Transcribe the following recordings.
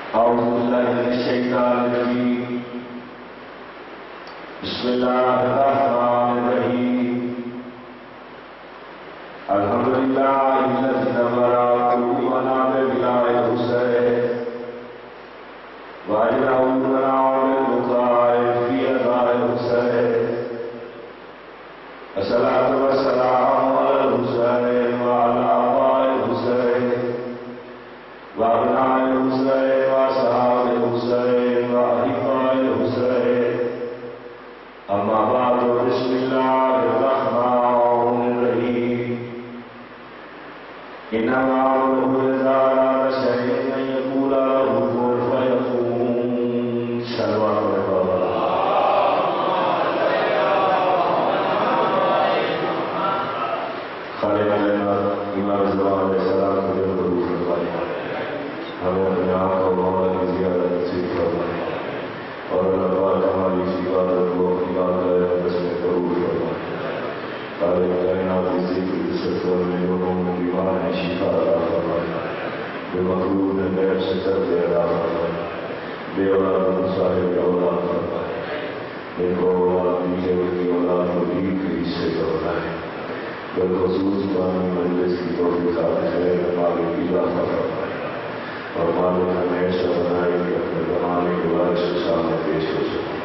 أعوذ بالله من الشيطان الرجيم بسم الله الرحمن الرحيم الحمد لله الذي نور قلوبنا ببلاء الحسين وأجرنا بالبقاء في أداء الحسين الصلاة والسلام على الحسين وعلى آباء الحسين وأبناء الحسين وأصحاب الحسين وأحباء الحسين أما بعد بسم الله الرحمن الرحيم إنما أمره إذا أراد شيئا أن يقول له كن فيكون صلوات خالق لنا إمام الزمان علیہ السلام کو ضرور فرمائے ہمیں اپنے آپ کو مولا کی زیادت نصیب فرمائے اور اللہ پاک ہماری اس عبادت کو اپنی بس میں قبول فرمائے خالق کائنات کی ذکر عزت اور لوگوں کو بیمار ہے شفا عطا فرمائے بے مقبول میں غیر سے درد عطا فرمائے بے اولاد صاحب اولاد فرمائے ان کو اولاد دیجیے ان کی اولاد کو دین کے حصے کا بنائے بالخصوص قرآن مجلس کی توفیقات خیر مالک اضافہ فرمائے اور مالک ہمیشہ بنائے کہ اپنے زمانے کے وارث کے سامنے پیش ہو سکے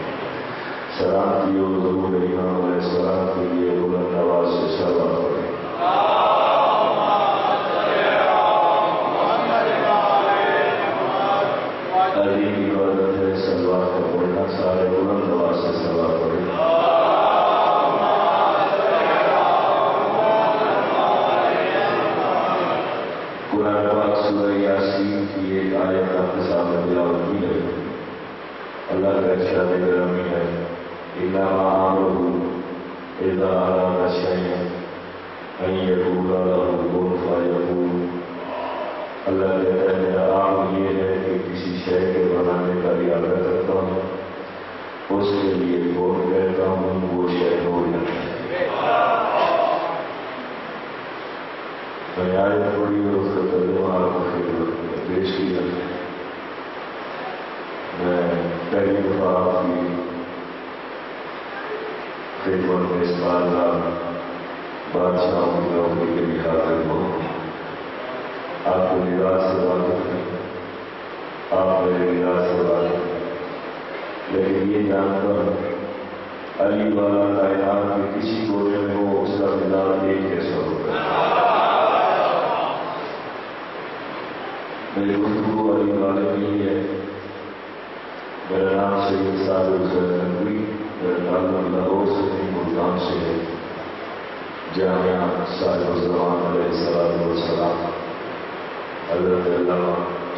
سلام کی اور ضرور امام علیہ السلام کے لیے بلند آواز سے سلام پڑھیں علی کی عبادت ہے سلوات کا پڑھنا سارے بلند آواز سے سلام پڑھیں قرآن پاک سورہ یاسین کی ایک آیت آپ کے سامنے تلاوت کی ہے اللہ کا ارشاد گرامی ہے انما امرہ اذا اراد شیئا ان یقول له کن فیکون اللہ کہتا ہے میرا عام یہ ہے کہ کسی شے کے بنانے کا ارادہ کرتا ہوں اس کے لیے کون کہتا ہوں وہ شے ہو جاتا ہے میں آیت پڑھی اور اس کا ترجمہ آپ کو پیش کیا میں پہلی دفعہ آپ کی خدمت میں اس بار بادشاہوں کی نوکری کے لیے حاضر ہوں آپ کو نگاہ سے واقف ہیں آپ میرے نگاہ سے واقف ہیں لیکن یہ جان کر علی والا کائنات کے کسی کونے میں ہو اس کا مزاج ایک کیسا ہوگا میری گفتگو علی والے نہیں ہے میرا نام سید صادق حسین نقوی میرا تعلق لاہور سے نہیں ملتان سے ہے جامعہ صاحب الزمان علیہ السلام حضرت علامہ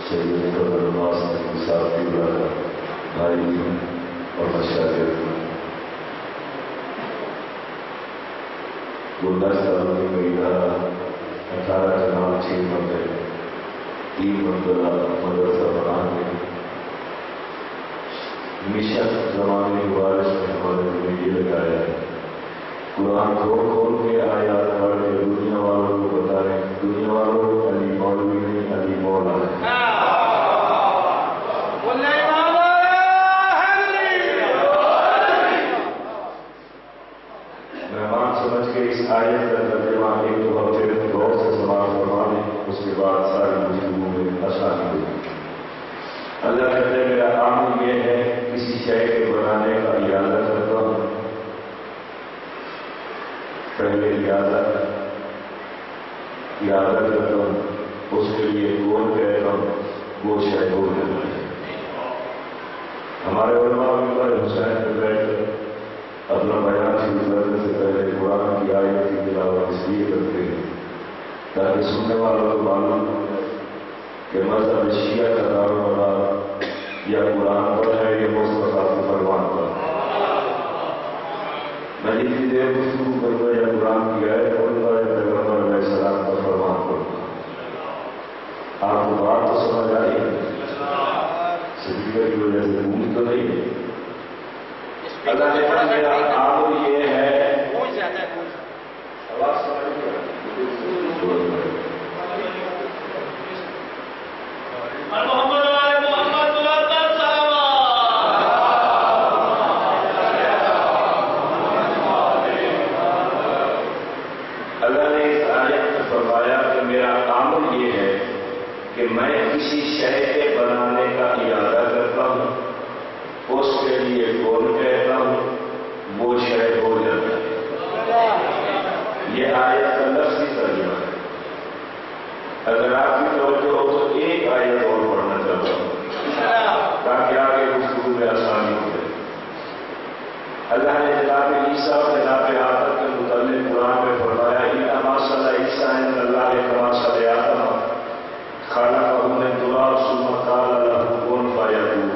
سید فضل عباس نقوی صاحب کی برادر بھائی اور مشاہد گلدستہ تعلیم کا ادارہ 18 جناب 6 بندے 3 منزلہ مدرسہ بنانے مشن زمانے کے وارث میں ہمارے دل یہ لگایا ہے قرآن کھول کے آیات پڑھ کے دنیا والوں کو بتا رہے ہیں دنیا والوں علی مولوی نہیں علی مولا ہے مہمان سمجھ کے اس آیت کا ترجمہ ایک دو ہفتے غور سے سماعت فرما دیں اس کے بعد ساری گفتگو میں آسانی ہوگی اللہ کہتے ہیں میرا کام یہ ہے کسی شے کے بنانے کا ارادہ کرتا ہوں پہلے ارادہ کرتا ہوں اس کے لیے کون کہتا ہوں وہ شے ہو جاتا ہے ہمارے علماء ممبر حسین پہ بیٹھ اپنا بیان شروع کرنے سے پہلے قرآن کی آیت کی تلاوت اس لیے کرتے ہیں تاکہ سننے والوں کو معلوم ہو کہ مذہب شیعہ کا دارومدار یا قرآن پر ہے یا مصطفیٰ کے فرمان پر میں جتنی دیر گفتگو کروں یا قرآن کی آیت پڑھوں یا پیغمبر علیہ السلام کا فرمان پڑھوں آپ کو بات تو سمجھ آئی ہے سپیکر کی وجہ سے گونج تو نہیں ہے اللہ نے میرا کام یہ ہے آواز سمجھ محمد کہ میں کسی شے کے بنانے کا ارادہ کرتا ہوں، اس کے لیے کون کہتا ہوں، وہ شے ہو جاتا ہے۔ یہ آیت کا لفظی ترجمہ ہے۔ اگر آپ کی توجہ ہو تو ایک آیت اور پڑھنا چاہتا ہوں تاکہ آگے گفتگو میں آسانی ہو جائے۔ اللہ نے جناب عیسیٰ اور جناب آدم کے متعلق قرآن میں فرمایا انما صلی عیسیٰ عند اللہ کما صلی آدم خلقہ من تراب ثم قال له کن فیکون۔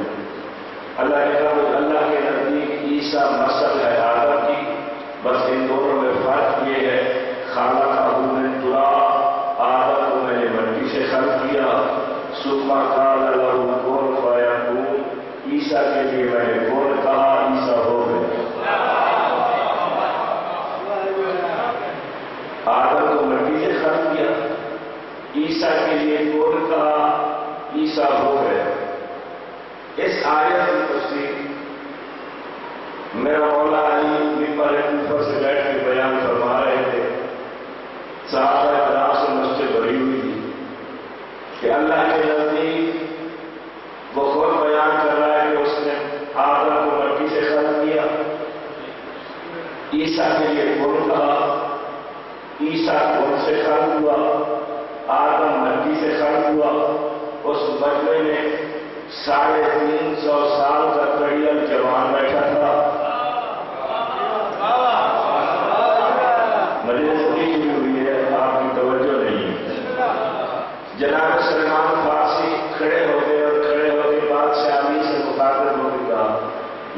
اللہ نے کہا اللہ کے نزدیک عیسیٰ مثل ہے آدم کی، بس ان دونوں میں فرق یہ ہے خلقہ من تراب، آدم کو میں نے مٹی سے خلق کیا، ثم قال له کن فیکون، عیسیٰ کے لیے میں نے کون کہا، عیسیٰ ہو گئے۔ آدم کو مٹی سے خلق کیا، عیسیٰ کے لیے کون کہا، عیسیٰ ہو گئے۔ اس آیت کی تفسیر میرا مولا علی ممبر کوفہ سے بیٹھ کے بیان فرما رہے تھے۔ صحابہ کرام سے مسجد بھری ہوئی تھی کہ اللہ کے نزدیک وہ خود بیان کر رہا ہے کہ اس نے آدم کو مٹی سے خلق کیا، عیسیٰ کے لیے کون کہا، عیسیٰ کون سے خلق ہوا، آدم مٹی سے خلق ہوا۔ اس مجمع میں 350 سال کا کڑیل جوان بیٹھا تھا۔ مجلس نہیں شروع ہوئی ہے، آپ کی توجہ نہیں ہے۔ جناب سلمان فارسی کھڑے ہو گئے اور کھڑے ہو کے بادشاہ علی سے مخاطب ہو کے کہا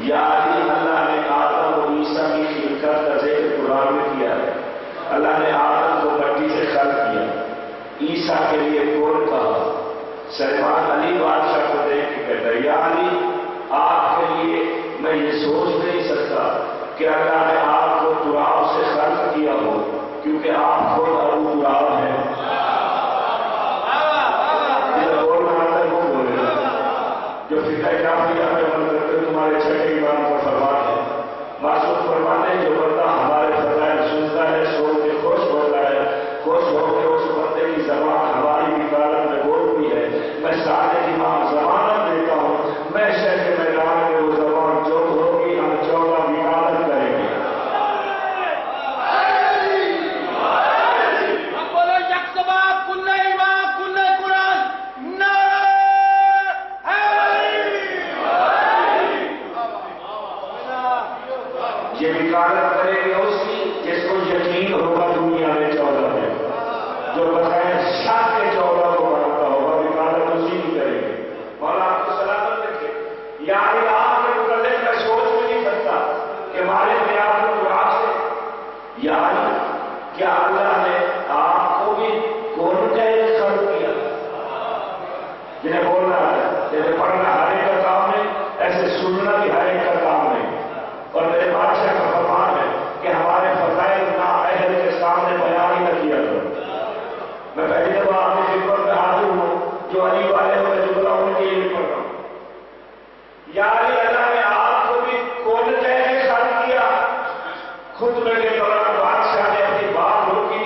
یا علی، اللہ نے آدم اور عیسیٰ کی خلقت کا ذکر قرآن میں کیا ہے۔ اللہ نے آدم کو مٹی سے خلق کیا، عیسیٰ کے لیے کون کہا؟ سلمان علی بادشاہ کو دیکھ کے کہتا ہے یا علی، آپ کے لیے میں یہ سوچ نہیں سکتا کہ اللہ نے آپ کو تراب سے خلق کیا ہو، کیونکہ آپ خود ابو تراب ہیں۔ جو فقہ جعفریہ میں عمل کرتے تمہارے چھٹے امام کو فرماتے ہیں، معصوم فرماتے ہیں جو بندہ ہمارے فضائل سنتا ہے سن کے خوش ہوتا ہے، خوش ہو کے اس بندے کی زبان ہماری وکالت میں بولتی ہے، میں سارے امام ضمانت دیتا ہوں میں شہر کے میدان میں وہ زبان جو ہوگی ہم 14 وکالت کریں گے۔ یہ وکالت کرے گا اس کی جس کو یقین ہوگا دنیا میں 14 میں، جو بتائیں شاہ کے 14 کو بڑھتا ہوگا، وکالت اسی کی کرے گی۔ مولا آپ کو سلامت رکھے۔ یعنی آپ کے متعلق میں سوچ بھی نہیں سکتا کہ ہمارے میاد قرآن سے، یعنی کیا اللہ نے آپ کو بھی کون کا ایک خلق کیا؟ جنہیں بولنا ہے، جنہیں پڑھنا ہر ایک کا کام ہے، ایسے سننا بھی ہر ایک کا کام ہے۔ اور میرے بادشاہ کا فرمان ہے کہ ہمارے فضائل نااہل کے سامنے بیان ہی نہ کیا کرو۔ میں پہلی دفعہ آپ کے خدمت میں حاضر ہوں، جو علی والے ہو میں جملہ ان کے لیے پڑھ رہا ہوں۔ یا علی، اللہ نے آپ کو بھی کون کیسے خلق کیا؟ خطبے کے دوران بادشاہ نے اپنی بات روکی،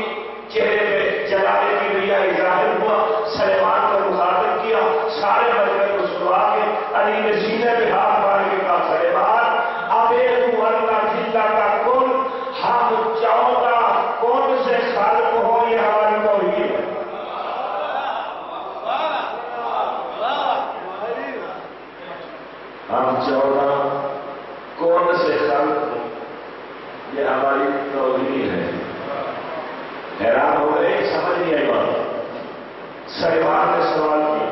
چہرے پہ جلانے کی ریا ظاہر ہوا، سلیمان کو مخاطب کیا، سارے مجمع کو سنوا کے علی نے سینے پہ ہاتھ مار کے کہا سلیمان اب ایک ورنہ جلدہ کا کن، ہم 14 کون سے خالق ہو، یہ ہماری توحید ہے۔ ہم 14 کون سے خالق ہو، یہ ہماری توحید ہے۔ حیران ہو گئے، سمجھ نہیں آئی بات۔ سلیمان نے سوال کیا،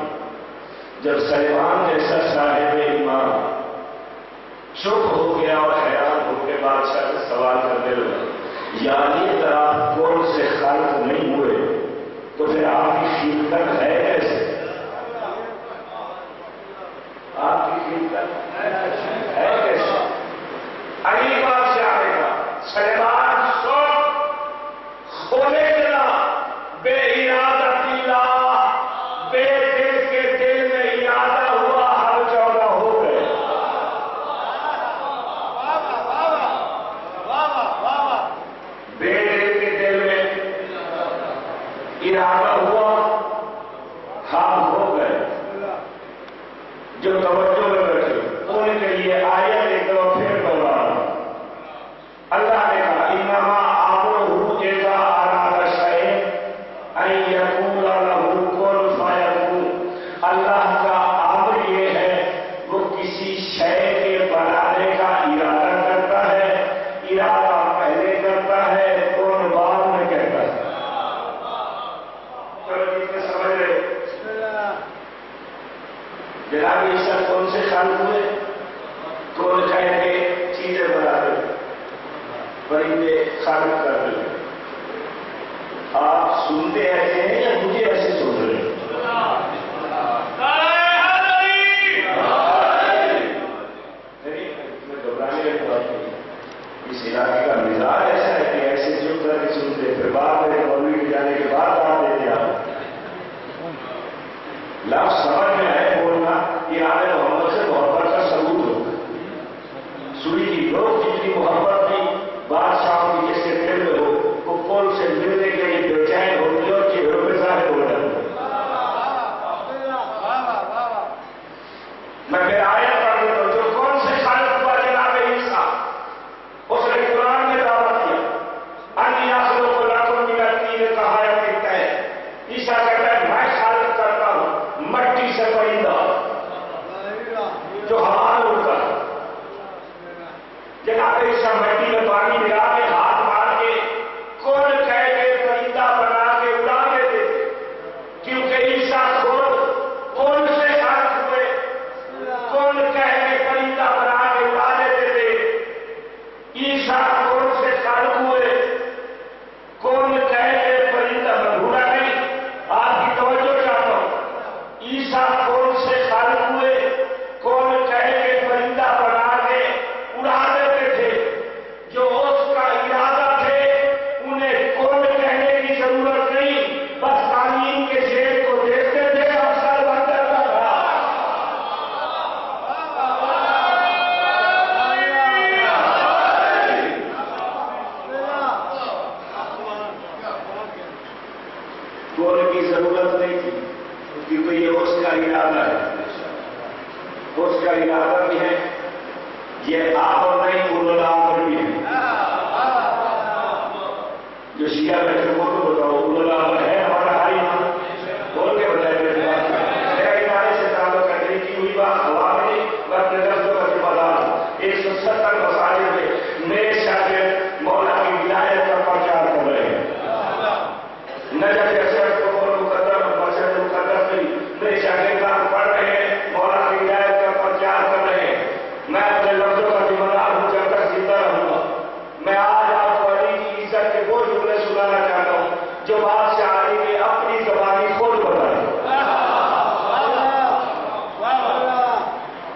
جب سلیمان جیسا صاحب ایمان چپ ہو گیا اور حیران ہو کے بادشاہ سے سوال کرنے لگا، یعنی اگر آپ کون سے خالق نہیں ہوئے تو پھر آپ کی خلقت ہے کیسے؟ آپ کی خلقت ہے کیسے؟ علی بادشاہ نے کہا سلیمان سن، کھولے چلا بے ارادت اللہ، بے دل کے دل میں ارادہ ہوا، ہم 14 ہو گئے۔ بیٹے کے دل میں ارادہ ہوا، خواب ہو گئے جو توجہ میں بیٹھے ان کے لیے آیت ایک دفعہ پھر دوہرانا. اللہ نے کہا انما امرہ اذا اراد شیئا ان یقول لہ کن فیکون. اللہ کا امر یہ ہے وہ کسی شے کے بنانے کا ارادہ کرتا ہے. ارادہ پہلے کرتا ہے کون بعد میں کہتا ہے. چلو کتنے سمجھ رہے. جناب عیسیٰ کون سے خالق ہوئے؟ کون کہہ کے چیزیں بنا دے پرندے خالق کر دے. آپ سنتے ایسے ہیں یا مجھے ایسے سن رہے ہیں؟ میں گھبرانے کی بات نہیں. اس علاقے کا مزاج ایسا ہے کہ ایسے چپ کر کے سنتے پھر بعد میں مولوی کے جانے کے بعد آپ دیتے آپ لفظ سمجھ میں آئے بولنا. یہ آل محمد سے محبت کا ثبوت ہو. سوئی کی لوگ جتنی محبت کی بادشاہوں کی جس کے دل میں ہو وہ کون سے ملنے کے لیے بے چین ہوتی ہے اور چہروں پہ ظاہر ہو جاتے ہیں. میں پھر آیت پڑھ دیتا ہوں. جو کون سے خالق ہوا جناب عیسیٰ اس نے قرآن میں دعوت دیا ان یخلق لکم من الطین کہایت ہے. عیسیٰ کہتا ہے میں خالق کرتا ہوں مٹی سے پرندہ جو ہوا میں اڑتا ہے. جناب عیسیٰ مٹی میں پانی ملا کے ہاتھ مار کے کون کہہ کے پرندہ بنا کے اڑا دیتے تھے. کیونکہ عیسیٰ خود کون سے خالق ہوئے. کون کہہ کے پرندہ بنا کے اڑا دیتے تھے. عیسیٰ کون سے خالق ہوئے. کون کہہ کے پرندہ بھولا نہیں. آپ کی توجہ چاہتا ہوں. عیسیٰ کون سے خالق ہوئے. کون کہہ کے پرندہ بنا کے اڑا دیتے تھے. جو اس کا ارادہ تھے انہیں کون کہنے کی ضرورت نہیں. بس قانون کے شیر کو دیکھتے تھے افسر بن جاتا تھا. کون کی ضرورت نہیں تھی کیونکہ یہ اس کا ارادہ ہے. اس کا ارادہ بھی ہے. یہ آمر نہیں اولو الامر بھی ہے. جو شیعہ بیٹھے وہ تو بتاؤ اولو الامر ہے ہمارا ہائی مان بول کے بتائے میرا ادارے سے تعلق کرنے کی ہوئی بات ہوا نہیں. میں اپنے دستوں کا ذمہ دار ہوں. 170 مساجد میں میرے شاگرد مولا کی ولایت کا پرچار کر رہے ہیں. نجف اشرف کو مقدر مسجد مقدس میں میرے شاگردان پڑھ رہے ہیں مولا کی ولایت کا پرچار کر رہے ہیں. میں اپنے لفظوں کا ذمہ دار ہوں جب تک زندہ رہوں گا. میں آج آپ کو علی کی عزت کے وہ جملے سنانا چاہتا ہوں جو بادشاہ علی نے اپنی زبانی خود بتائی.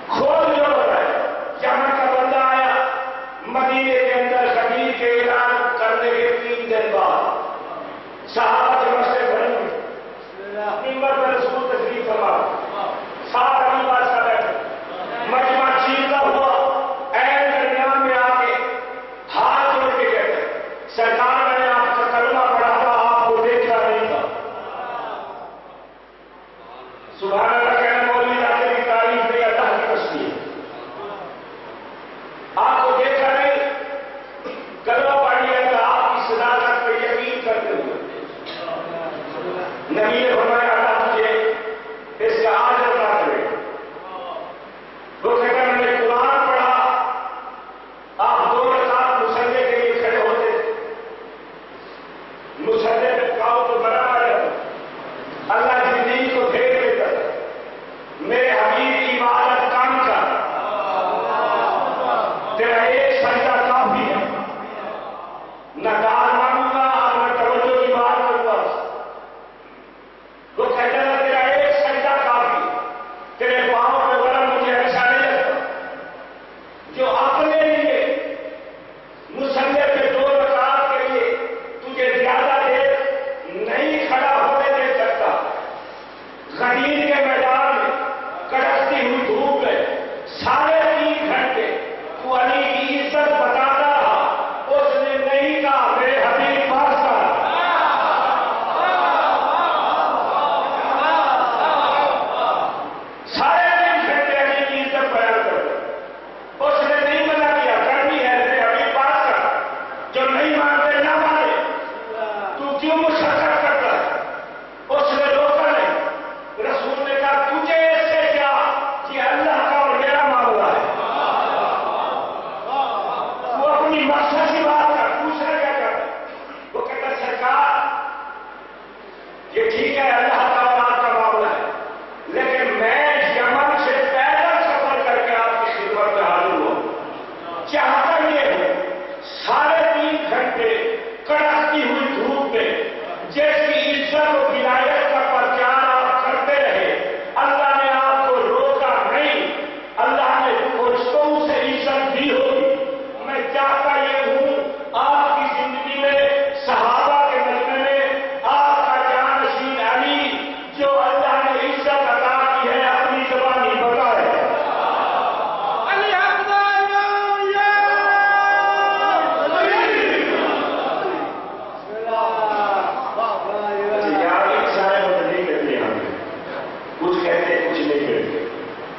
خود جو بتائی. جہاں کا بندہ آیا مدینے کے اندر خبیر کے اعلان کرنے کے 3 دن بعد صحابہ کے مسجد بھری ہوئی. ممبر پر رسول تشریف فرما. 7 علی بادشاہ بیٹھے. مجمع چیرتا ہوا عین درمیان میں آ کے ہاتھ جوڑ کے کہتے سرکار میں نے آپ کا کلمہ پڑھا تھا آپ کو دیکھا نہیں تھا. سبحان اللہ کہنا مولوی لاتے کی تعریف نہیں اللہ کی تسبیح. آپ کو دیکھا نہیں کلمہ پڑھ لیا تھا آپ کی صداقت پہ یقین کرتے ہوئے. نبی نے فرمایا اللہ تجھے اس کا آج عطا کرے. وہ کہتا میں نے قرآن پڑھا. آپ 2 رکعت مصلی کے لیے کھڑے ہوتے. مصلی پہ کاؤ تو بنا آ جاتا. اللہ زندگی کو پھیر دیتا.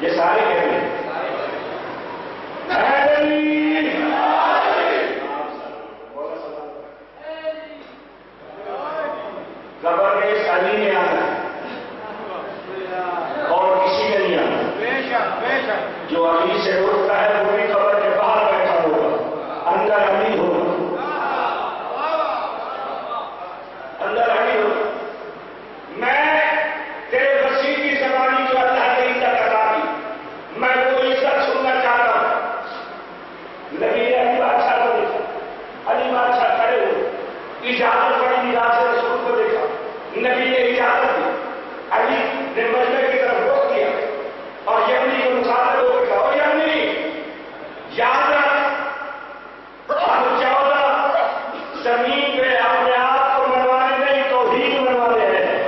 یہ سارے کہتے ہیں قبر میں اس علی نے آنا اور کسی نے نہیں آنا. جو علی سے اٹھتا ہے وہ بھی قبر کے باہر بیٹھا ہوگا، اندر علی ہوگا، اندر علی ہوگا. میں تیرے وسیع کی زبانی جو اللہ نے عزت عطا کی، میں وہ عزت سننا چاہتا ہوں. نبی نے علی بادشاہ کو دیکھا، علی بادشاہ کھڑے ہوئے، اجازت پڑی میراث رسول کو دیکھا، نبی نے اجازت دی. علی نے مجمع کی طرف رخ کیا اور یمنی کو مخاطب ہو کے کہا، او یمنی، یاد رکھ ہم 14 زمین پہ اپنے آپ کو منوانے نہیں توحید منوانے ہیں.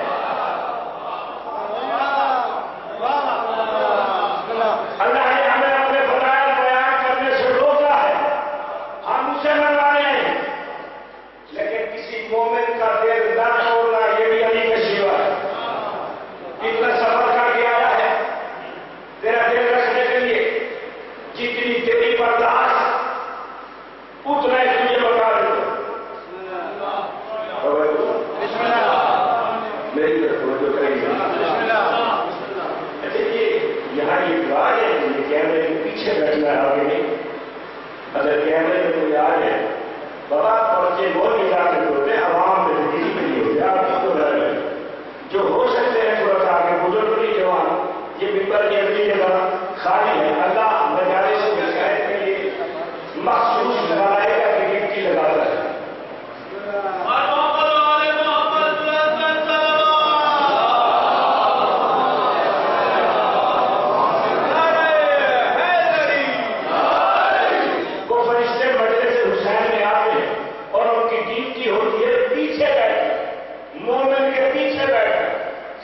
اللہ نے ہمیں اپنے فضائل بیان کرنے سے روکا ہے، ہم اسے منوانے ہیں. لیکن کسی مومن کا دل نہ توڑنا یہ بھی علی کا شیوا ہے. اتنا سفر کر کے آیا ہے تیرا دل رکھنے کے لیے، جتنی تیری برداشت اتنا ہی تجھے بتا دوں. میری طرف توجہ کریں. اچھا یہاں یہ دعا ہے، یہ کیمرے کے پیچھے بیٹھنا ہے، آگے نہیں. اگر کیمرے میں کوئی آ جائے بابا پرچے وہ نہیں جا کے ہوتے، عوام میں کسی میں نہیں ہوتے. آپ کس کو ڈر رہے ہیں؟ جو ہو سکتے ہیں تھوڑا سا آگے بزرگ نہیں جوان، یہ ممبر کی اگلی جگہ خالی ہے. اللہ مجالس کو شاید کے لیے مخصوص ملائکہ کی ڈیوٹی لگاتا ہے. وہ فرشتے مجلس حسین میں آتے ہیں اور ان کی ڈیوٹی ہوتی ہے پیچھے بیٹھ، مومن کے پیچھے بیٹھ.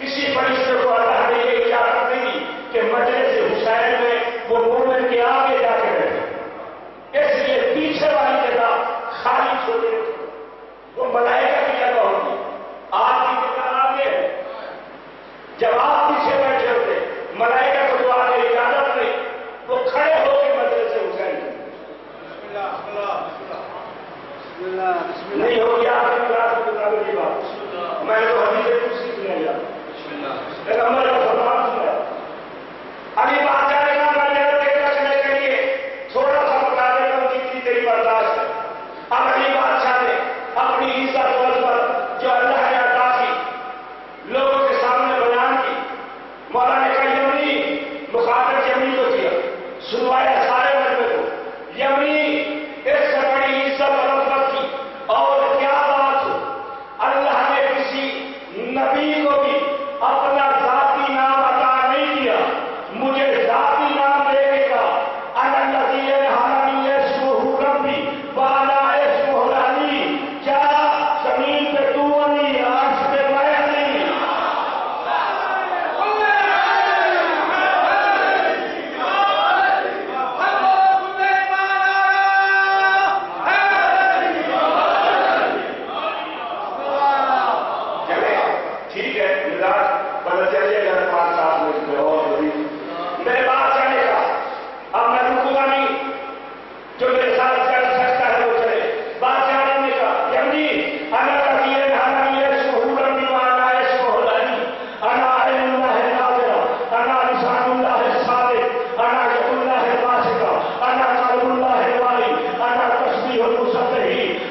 کسی فرشتے کو اللہ نے یہ اجازت نہیں دی کہ مجلس حسین میں وہ مومن کے آگے جا کے بیٹھے. اس لیے پیچھے والی جگہ خالی چھوڑے. وہ ملائکہ کی جگہ ہوتی، آپ کی جگہ آگے ہے. جب آپ پیچھے بیٹھے ہوتے ملائکہ کو جو آگے اجازت نہیں، وہ کھڑے ہو کے مجلس حسین نہیں ہو گیا. آپ کی کلاس کی بات میں تو حدیث کچھ سیکھنے گیا، پیغمبر کا فرمان سنا. علی بادشاہ نے کہا میں نے دل رکھنے کے لیے تھوڑا سا بتا دیتا ہوں جتنی تیری برداشت ہے. اب علی بادشاہ نے اپنی عزت و عظمت جو اللہ نے عطا کی لوگوں کے سامنے بیان کی. مولا نے کہا یمنی، مخاطب یمنی کو کیا، سنوایا سارے مجمع کو. یمنی اس سے بڑی عزت اور عظمت کی اور کیا بات ہو. اللہ نے کسی نبی کو بھی اپنا ذاتی نام عطا نہیں کیا، مجھے ذاتی نام دے کے کہا انا الذی انہانی اسمہ ربی وانا اسمہ العلی. کیا زمین پہ تو علی، عرش پہ میں علی. ٹھیک ہے مزاج بدل چلیے گا 5-7 منٹ میں اور میرے بات چلے گا. اب میں رکوں گا نہیں، جو میرے ساتھ چل سکتا ہے وہ چلے. بات چاہنے کا یمنی انا الذی انہانی اسمہ ربی وانا اسمہ العلی. انا عین اللہ الناظرہ، انا لسان اللہ الصادق، انا ید اللہ الباسطہ، انا قلب اللہ الوالی، انا تسبیح المسبح،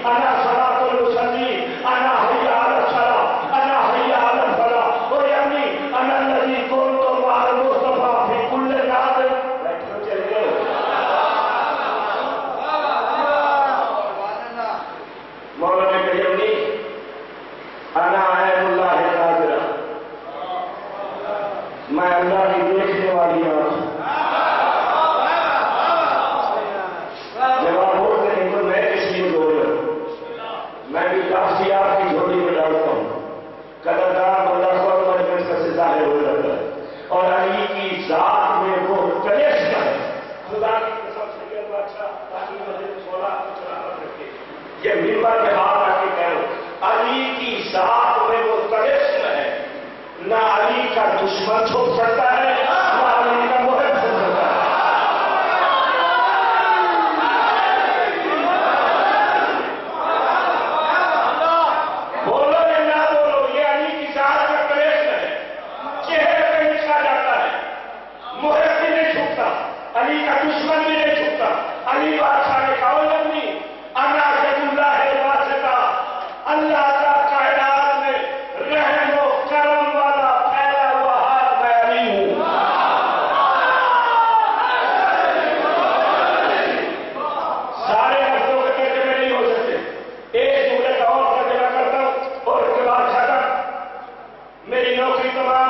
انا صلاۃ المصلی، انا حی علی الصلاۃ، انا حی علی الفلاح. اور یعنی انا الذی کنت مع المصطفیٰ فی کل نادر. چلے گئے مولانا نے کہا یمنی انا عین اللہ الناظرہ، میں اللہ کی دیکھنے والی ہوں. جب آپ بولتے ہیں تو میں کس لیے بول رہا ہوں؟ میں بھی کافی آپ کی جھولی میں ڈالتا ہوں. قدردار اللہ کو مجلس سے ظاہر ہو جاتا ہے. اور علی کی ذات میں وہ کلیش ہے. خدا کی قسم سے کہ اچھا تاکہ مجھے چھوڑا رکھے. یہ ممبر میں ہاتھ آ کے کہہ علی کی ذات میں وہ کلیش ہے. نہ علی کا دشمن چھوڑ سکتا ہے، نہ علی کا محب علی کا دشمن بھی نہیں چھپتا. علی بادشاہ نے کہا امی انا جدوللہ واسطہ، اللہ کا کائنات میں رحم و کرم والا پھیلا ہوا ہاتھ میں علی ہوں. سارے لفظوں کے ترجمے نہیں ہو سکتے. ایک جملے کا اور ترجمہ کرتا ہوں اور اس کے بعد ختم. میری نوکری تمام،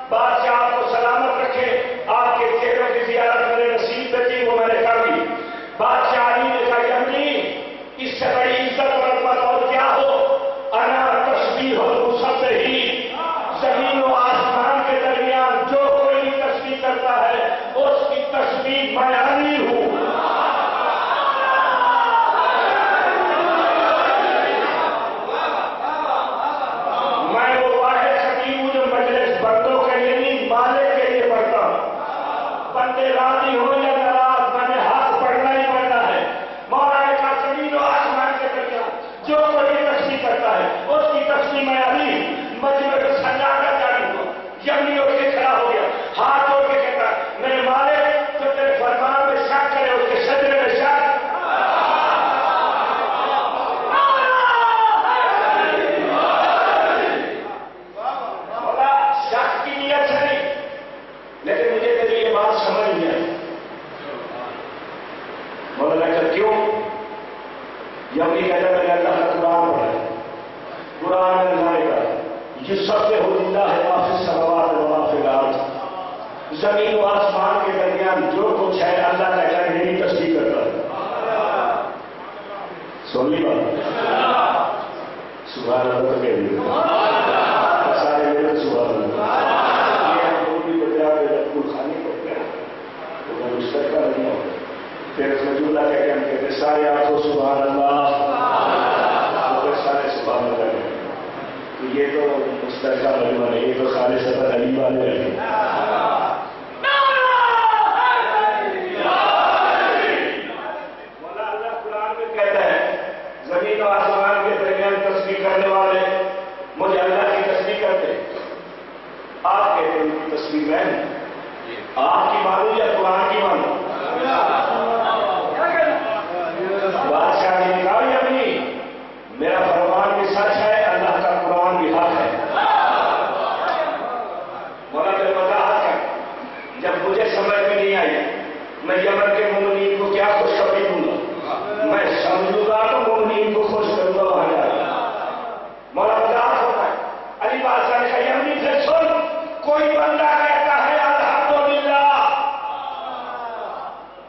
بادشاہ آپ کو سلامت رکھے، آپ کے چہروں کی زیارت میرے نصیب میں تھی، وہ میں نے کر لی. بادشاہ علی نے کہا امی اس سے بڑی عزت اور عظمت اور کیا ہو. انا تسبیح المسبحین، زمین و آسمان کے درمیان جو کوئی بھی تسبیح کرتا ہے اس کی تسبیح میں علی ہوں. میں وہ واحد خطیب ہوں جو مجلس بندوں کے لیے نہیں مالک کے لیے پڑھتا ہوں. بندے راضی ہو یا ناراض میں نے ہاتھ پڑھنا ہی پڑھنا ہے. مولانا کا زمین و آسمان کے درمیان جو کوئی تسبیح کرتا ہے اس کی تسبیح میں علی ہوں. مجمع کو سجا کر جاری ہوا. یمنی اٹھ کے کھڑا ہو گیا، ہاتھ جوڑ کے کہتا میرے مالک جو تیرے فرمان میں شک کرے اس کے سجدے میں شک. مولا شک کی نیت سے نہیں، لیکن مجھے تیری یہ بات سمجھ نہیں آئی. مولانا کہا کیوں؟ یمنی کہتا میں نے اللہ کا قرآن پڑھا ہے، قرآن میں اللہ نے کہا یسبح للہ ما فی السماوات و ما فی الارض، زمین و آسمان کے درمیان جو کچھ ہے اللہ تعالیٰ میری تسبیح کرتا ہے. سن لی بات؟ سبحان اللہ کہہ دیے سارے میرے سبحان اللہ. یہ ہم دو بھی بجا کے رب خانی کرتے ہیں تو میں مشترکہ نہیں ہوتا. پھر رجولہ کہہ کے ہم کہتے سارے آپ کو سبحان اللہ، سارے سبحان اللہ کہتے. یہ تو مشترکہ مجمع نہیں، یہ تو خالص علی والے رہے. مولا اللہ قرآن میں کہتا ہے زمین و آسمان کے درمیان تسبیح کرنے والے مجھے اللہ کی تسبیح کرتے. آپ کہتے ہیں ان کی تسبیح میں آپ کی مانو یا قرآن کی مانو؟ بادشاہ نے کہا یمنی میرا فرمان بھی سچ ہے، اللہ کا قرآن بھی حق ہے. مولا نے وضاحت کر جب مجھے سمجھ میں نہیں آئی میں یمن کے مومنین کو کیا خوشخبری دوں گا؟ میں سمجھوں گا تو مومنین کو خوش کروں گا وہاں جا کے. مولا وضاحت ہوتا ہے. علی بادشاہ نے کہا یمنی سے سن، کوئی بندہ کہتا ہے الحمدللہ،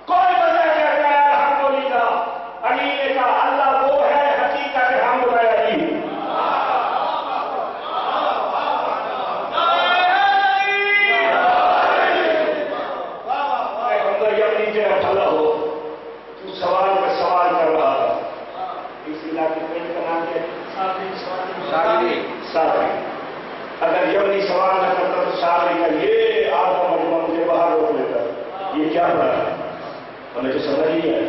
کوئی بندہ کہتا ہے الحمدللہ. علی نے کہا اللہ وہ ہے حقیقت حمد میں علی ہوں. یمنی تیرا بھلا ہو، تو سوال پہ سوال کر رہا تھا. اس علاقے میں کا نام کیا ہے؟ ساتھی. اگر یمنی سوال نہ کرتا تو ساتھی کا یہ آدھا مجمع مجھے باہر روک لیتا. یہ کیا پڑھا ہے؟ ہمیں تو سمجھ نہیں آئی.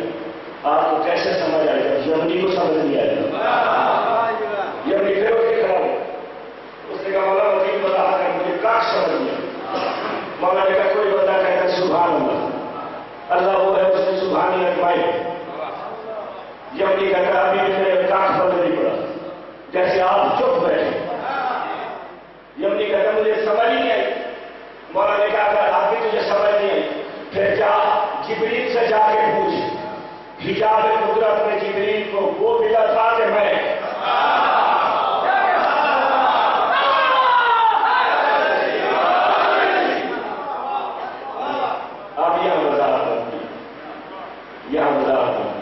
آپ کو کیسے سمجھ آئے گا؟ یمنی کو سمجھ نہیں آئے گا. یمنی پھر اٹھ کے کھڑا ہو. اس نے کہا مولا وکیل بتا کر مجھے کاش سمجھ نہیں. مولا نے کہا کوئی بندہ کہتا ہے سبحان اللہ، اللہ وہ ہے اس نے سبحانی اجمائی. یمنی کہتا ابھی میرے کاش بند نہیں پڑا، جیسے آپ چپ بیٹھے. یمنی کہتا مجھے سمجھ ہی نہیں آئی. مولا نے کہا اگر آپ بھی تجھے سمجھ نہیں آئی پھر جا جبریل سے جا کے پوچھ. حجاب قدرت میں جبریل کو وہ ملا تھا کہ میں اب یہ وضاحت ہوتی ہے. یہ وضاحت ہوتی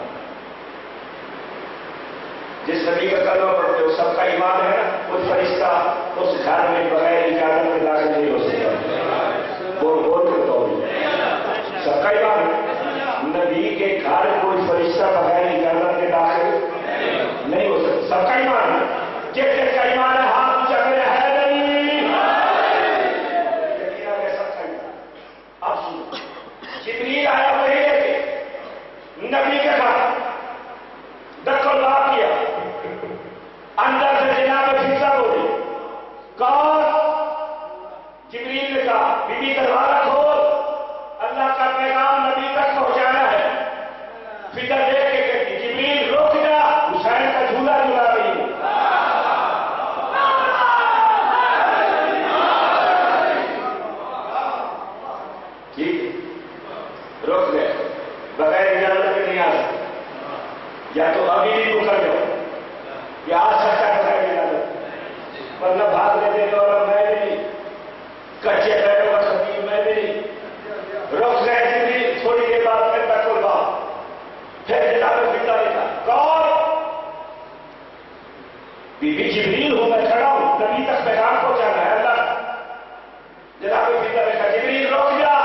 جس نبی کا کلمہ پڑھتے ہو سب کا ایمان ہے نا. کوئی فرشتہ اس گھر میں بغیر اجازت کے داخل نہیں ہو سکتا. بول کے تو سب کا ایمان ہے. نبی کے گھر کوئی فرشتہ بغیر اجازت کے داخل نہیں ہو سکتا. سب کا ایمان ہے. جس کا ایمان ہے ہاتھ اونچا کرے ہے نہیں. سب کا ایمان. اب سنو جبریل آیا وہی لے کے نبی کے گھر دخل لا کیا. اندر سے جناب فضا بولی کون؟ جبریل ٹھیک روک گئے بغیر اجازت کے نہیں آ سکتے یا تو ابھی بھی رک کر جاؤ یا آ سکتا ہے بغیر اجازت ورنہ بھاگ لیتے ہیں اور میں بھی نہیں کچے پیروں کا خطیب میں بھی نہیں روک گئے جبریل تھوڑی دیر بعد میں تک با پھر جناب فضا لکھا کون بی بی جبریل ہوں میں کھڑا ہوں نبی تک پیغام پہنچانا ہے اللہ جناب فضا لکھا جبریل روک جا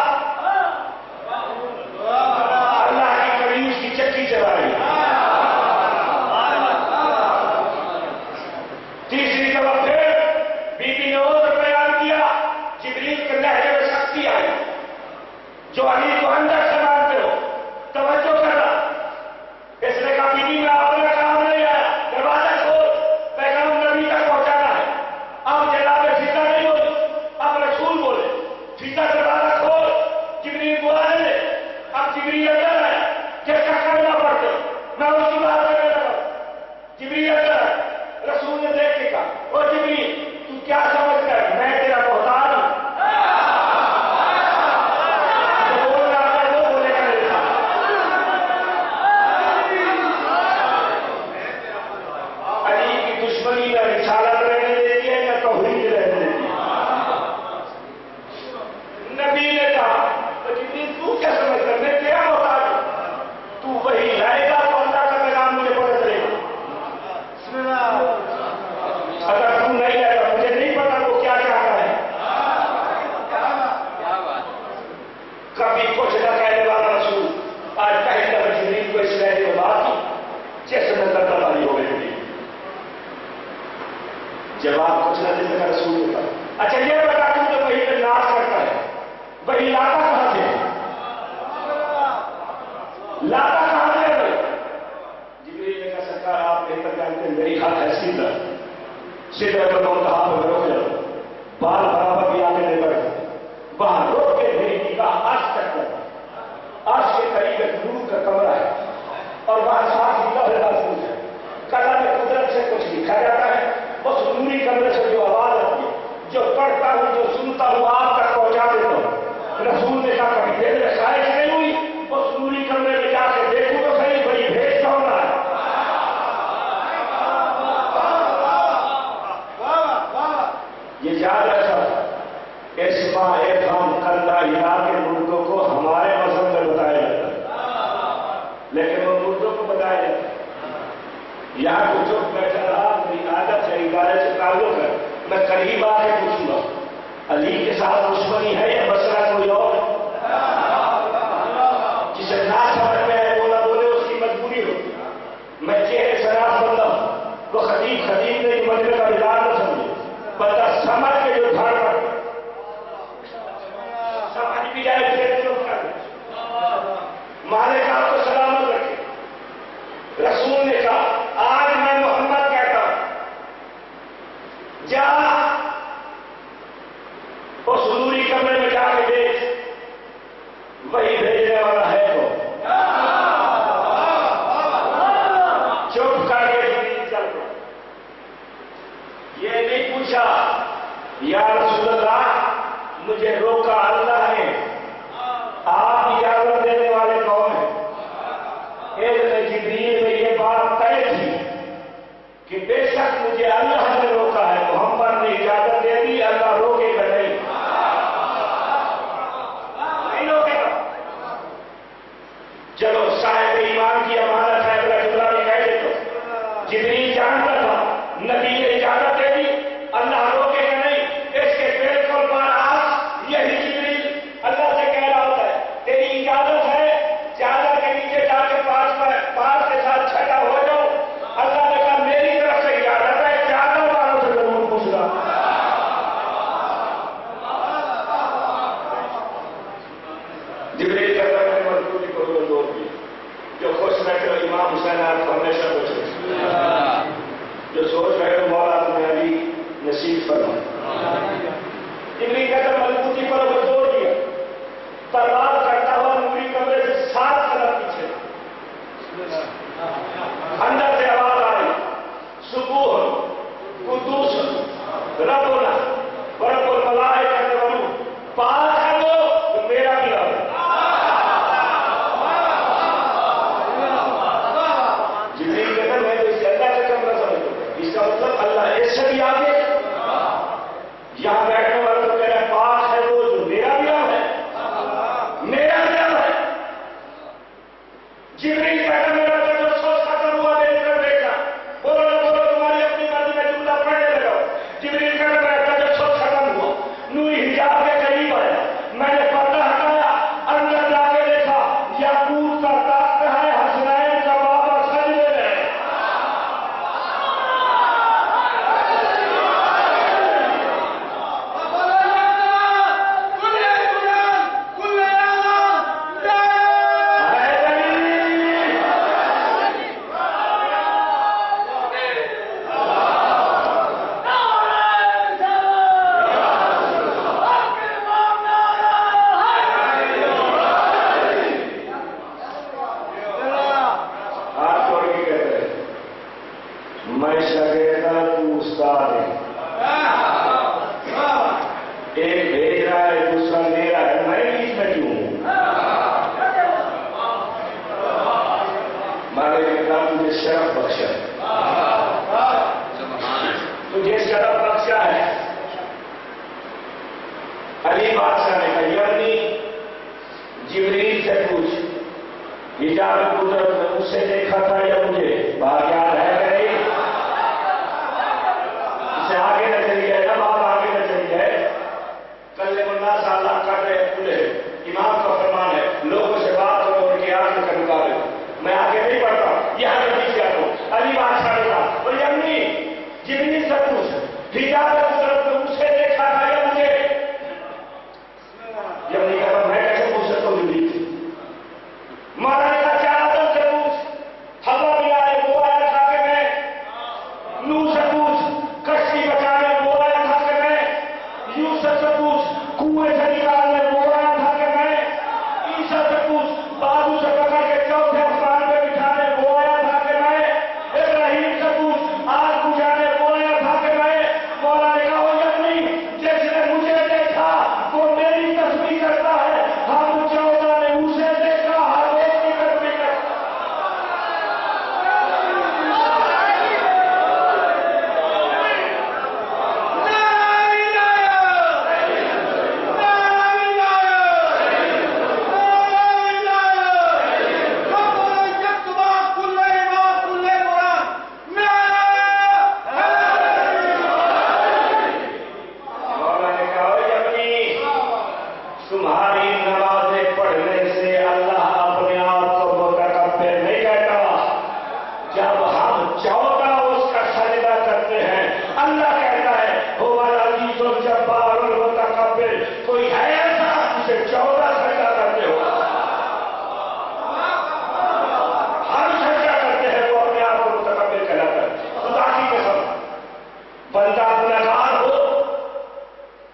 اللہ کی کڑی اس کی چکی چلا رہی ہے تیسری دفعہ پھر بی بی نے اور بیان کیا جبریل کے لہجے میں سختی آئی جو علی کو اندر سے مانتے ہو توجہ کرنا اس نے کہا بی بی میں اپنا کام نہیں آیا دروازہ کھول پیغام نبی تک پہنچانا ہے اب جناب فضا نہیں بولے اب رسول بولے فضا دروازہ کھول جبریل بلا لے اب جبریل اندر ہے کیسا کرنا پڑتے میں اس کی بات کرنے لگا جبریل اندر ہے رسول نے دیکھ کے کہا او جبریل تو کیا سمجھتا ہے میں تیرا محتاج ہوں جواب کچھ نہ دینے کا رسول ہوتا اچھا یہ بتا تو کہ وہی پہ ناز کرتا ہے وہی لاتا کہاں سے لاتا کہاں سے ہے جبریل نے کہا سرکار آپ بہتر جانتے ہیں میری حق ہے سیدھا پر منتہا پر روک جاؤ بال برابر بھی آگے نہیں بڑھتے وہاں روک کے میری نگاہ عرش تک کرتا عرش کے قریب ایک نور کا کمرہ ہے اور وہاں ساتھ نگاہ محفوظ ہے کلام قدرت سے کچھ لکھا جاتا ہے اس نوری کمرے سے جو آواز آتی ہے جو پڑھتا ہوں جو سنتا ہوں آپ تک پہنچا دیتا ہوں رسول نے کہا کبھی دل میں خواہش نہیں ہوئی اس نوری کمرے میں جا کے دیکھوں تو صحیح بڑی بھیج کون رہا ہے یہ یاد رکھا اسما افہم کندہ علاقے مردوں کو ہمارے مذہب میں بتایا جاتا ہے لیکن وہ مردوں کو بتایا جاتا ہے یہاں کو چپ بیٹھا رہا میری عادت ہے ادارے سے تعلق ہے میں قریب آ کے پوچھوں گا علی کے ساتھ دشمنی ہے یا مسئلہ کوئی اور جسے نہ سمجھ میں ہے بولا بولے اس کی مجبوری ہو میں چہرے شراب بندہ ہوں وہ خطیب نہیں مجھے کا مزاج نہ سمجھے بندہ سمجھ کے جو دھار کر سمجھ بھی جائے پھر چپ کر مالک آپ کو سلامت رکھے رسول نے کہا آج میں محمد کہتا ہوں جا اس نوری کمرے میں جا کے دیکھ وہی بھیجنے والا ہے تو چپ کر کے جبریل چل پڑا یہ نہیں پوچھا یا رسول اللہ مجھے روکا اللہ نے آپ اجازت دینے والے کون ہیں جبریل میں یہ بات طے تھی کہ بے شک مجھے اللہ نے روکا ہے محمد نے اجازت دے دی اللہ روکے گا نہیں روکے گا چلو صاحب ایمان کی امانت ہے اگر جملہ میں کہہ دیتا جبریل جانتا تھا نبی نے اجازت دے دی اللہ روکے گا نہیں اس کے بالکل برعکس یہی جبریل اللہ سے کہہ رہا ہوتا ہے تیری اجازت ہے چادر کے نیچے جا کے پاس کے ساتھ چھٹا ہو جاؤ اللہ نے کہا میری طرف سے اجازت ہے چادر والوں سے ضرور پوچھنا جبریل کہتا ہے میں مزدوری کو دور دی جو خوش بیٹھے ہو امام حسین آپ کو ہمیشہ خوش رکھے جو سوچ رہے ہو مولا تمہیں علی نصیب فرما جبریل کہتا ہے مضبوطی پر وہ زور دیا پرواز کرتا ہوا نوری کمرے سے 7 قدم پیچھے اندر سے آواز آئی سبوح قدوس ربنا ورب الملائکہ والروح پاک ہے وہ تو میرا بھی رب جناب قدرت نے اسے دیکھا تھا یا مجھے؟ بات یاد ہے کہ نہیں؟ اسے آگے نہ چلی گئے، جب آپ آگے نہ چلی گئے، کل الناس اللہ کر رہے پورے امام کا فرمان ہے، لوگوں سے بات کرو ان کی آنکھ کا مقابلہ۔ میں آگے نہیں پڑھتا، یہاں کے پیچھے آتا ہوں۔ علی بادشاہ نے کہا بولے امی جتنی سب کچھ ہدایت قدرت نے اسے دیکھا تھا یا مجھے؟ یمنی کہا میں کیسے پوچھ سکتا ہوں زندگی تھی؟ مولا نے کہا کیا آدم سے پوچھ، ہوا میں آئے وہ آیا تھا کہ میں؟ نوح سے پوچھ، کشتی بچانے وہ آیا تھا کہ میں؟ یوسف سے پوچھ، کنویں سے نکالنے وہ آیا تھا کہ میں؟ عیسیٰ سے پوچھ، بازو سے پکڑ کے چوتھے آسمان پہ بٹھانے وہ آیا تھا کہ میں؟ ابراہیم سے پوچھ، آگ بجھانے وہ آیا تھا کہ میں؟ مولا نے کہا وہ یمنی جس نے مجھے دیکھا وہ میری تصویر کرتا ہے، ہم 14 نے اسے دیکھا، ہر ایک کی تصویر کرتا ہے۔ مولا نے کہا او یمنی تمہاری نمازیں پڑھنے سے اللہ اپنے آپ کو متکبر نہیں کہتا۔ جب ہم 14 اس کا سجدہ کرتے ہیں اللہ کہتا ہے هو العزیز الجبار المتکبر، کوئی ہے ایسا جسے 14 سجدہ کرتے ہو؟ ہم سجدہ کرتے ہیں وہ اپنے آپ کو متکبر کہلاتا ہے۔ خدا کی قسم بندہ گنہگار ہو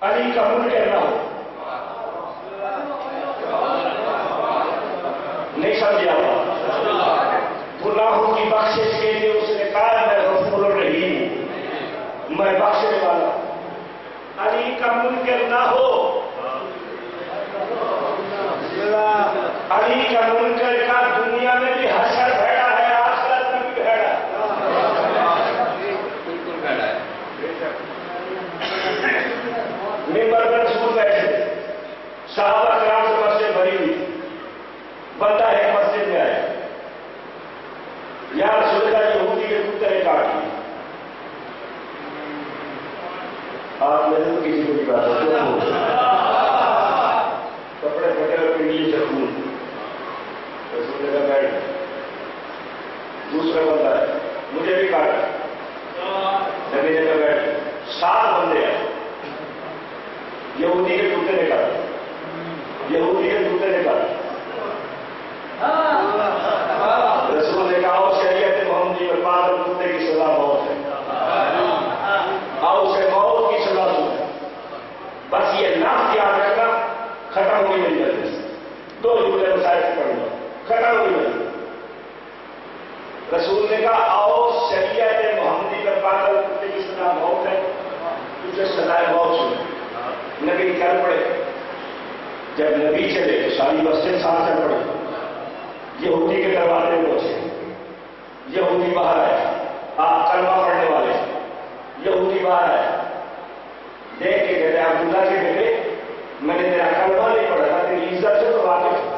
علی کا منکر نہ ہو، نہیں سمجھا گناہوں کی بخشش کے لیے اس نے کہا میں غفور الرحیم ہوں، میں بخشنے والا ہوں۔ علی کا منکر نہ ہو، علی کا منکر کا دنیا میں بھی حشر بھیڑا ہے، آخرت میں بھی بھیڑا ہے۔ ممبر پر رسول بیٹھے، صحابہ کرام سے مسجد بھری ہوئی تھی، بندہ ایک مسجد میں آیا، یا رسول اللہ یہودی کے کتے نے کاٹ لی۔ آپ نے تو کسی کو نہیں کہا کپڑے پھٹے اور پنڈلی سے خون، رسول اللہ بیٹھ۔ دوسرا بندہ ہے مجھے بھی کاٹا، نبی نے کہا بیٹھ۔ 7 بندے ہیں، یہودی کے کتے نے کاٹا، یہودی کے کتے نے کاٹا۔ رسول نے کہا شریعت محمدی میں پاگل کتے کی سزا موت ہے، آؤ اسے موت کی سزا دو۔ بس یہ لفظ یاد رکھنا، ختم ہو گئی میری جلدی سے 2 جملے مسائل سے پڑھنا، ختم ہو گئی۔ رسول نے کہا آؤ شریعت محمدی میں پاگل کتے کی سزا موت ہے، تجھے سزائے موت سنو۔ نبی چل پڑے، جب نبی چلے تو ساری مسجد ساتھ چل پڑے۔ یہودی کے دروازے میں پہنچے، یہودی باہر آئے، آپ کلمہ پڑھنے والے، یہودی باہر آئے، دیکھ کے کہتے عبداللہ کے بیٹے میں نے تیرا کلمہ نہیں پڑھا تھا، تیری عزت سے تو واقف ہوں۔